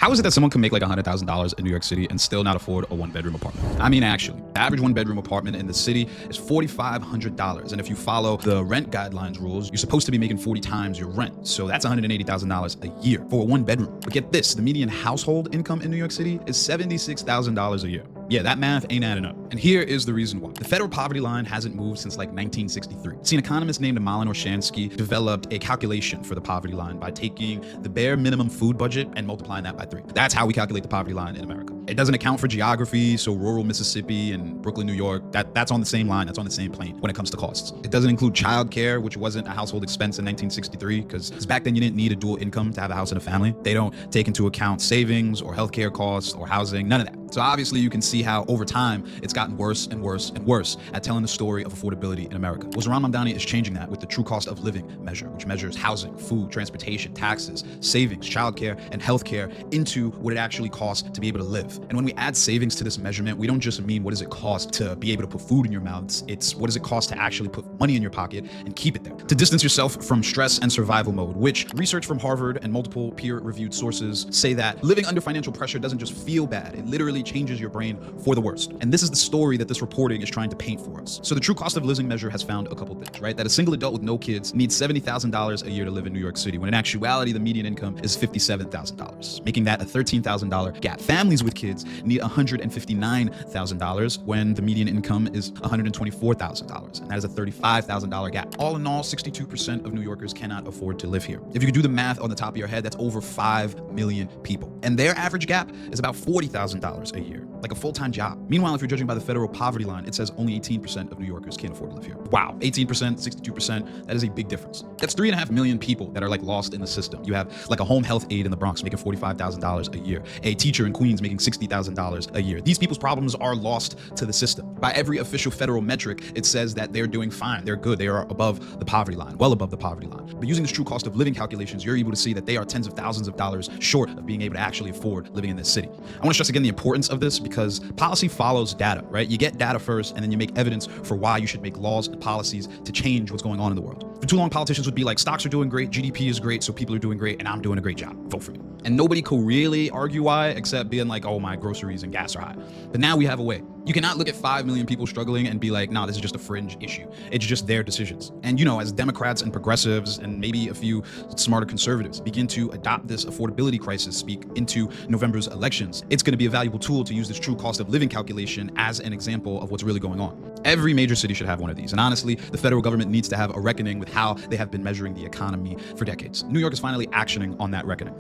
How is it that someone can make like $100,000 in New York City and still not afford a one-bedroom apartment? I mean, actually, the average one-bedroom apartment in the city is $4,500. And if you follow the rent guidelines rules, you're supposed to be making 40 times your rent. So that's $180,000 a year for a one-bedroom. But get this, the median household income in New York City is $76,000 a year. Yeah, that math ain't adding up. And here is the reason why. The federal poverty line hasn't moved since like 1963. See, an economist named Malin Orshansky developed a calculation for the poverty line by taking the bare minimum food budget and multiplying that by 3. That's how we calculate the poverty line in America. It doesn't account for geography, so rural Mississippi and Brooklyn, New York, that's on the same line, that's on the same plane when it comes to costs. It doesn't include childcare, which wasn't a household expense in 1963, because back then you didn't need a dual income to have a house and a family. They don't take into account savings or healthcare costs or housing, none of that. So obviously you can see how over time it's gotten worse and worse and worse at telling the story of affordability in America. Well, Zohran Mamdani is changing that with the true cost of living measure, which measures housing, food, transportation, taxes, savings, childcare, and healthcare into what it actually costs to be able to live. And when we add savings to this measurement, we don't just mean what does it cost to be able to put food in your mouths, it's what does it cost to actually put money in your pocket and keep it there. To distance yourself from stress and survival mode, which research from Harvard and multiple peer-reviewed sources say that living under financial pressure doesn't just feel bad, it literally changes your brain for the worst. And this is the story that this reporting is trying to paint for us. So the true cost of living measure has found a couple things, right? That a single adult with no kids needs $70,000 a year to live in New York City, when in actuality, the median income is $57,000, making that a $13,000 gap. Families with kids need $159,000 when the median income is $124,000, and that is a $35,000 gap. All in all, 62% of New Yorkers cannot afford to live here. If you could do the math on the top of your head, that's over 5 million people. And their average gap is about $40,000 a year, like a full-time job. Meanwhile, if you're judging by the federal poverty line, it says only 18% of New Yorkers can't afford to live here. Wow, 18%, 62%, that is a big difference. That's 3.5 million people that are like lost in the system. You have like a home health aide in the Bronx making $45,000 a year, a teacher in Queens making $60,000 a year. These people's problems are lost to the system. By every official federal metric, it says that they're doing fine, they're good, they are above the poverty line, well above the poverty line. But using this true cost of living calculations, you're able to see that they are tens of thousands of dollars short of being able to actually afford living in this city. I want to stress again the importance of this because policy follows data, right? You get data first and then you make evidence for why you should make laws and policies to change what's going on in the world. For too long, politicians would be like, stocks are doing great, GDP is great, so people are doing great, and I'm doing a great job. Vote for me. And nobody could really argue why except being like, oh, my groceries and gas are high. But now we have a way. You cannot look at 5 million people struggling and be like, nah, this is just a fringe issue. It's just their decisions. And you know, as Democrats and progressives and maybe a few smarter conservatives begin to adopt this affordability crisis speak into November's elections, it's going to be a valuable tool to use this true cost of living calculation as an example of what's really going on. Every major city should have one of these. And honestly, the federal government needs to have a reckoning with how they have been measuring the economy for decades. New York is finally actioning on that reckoning.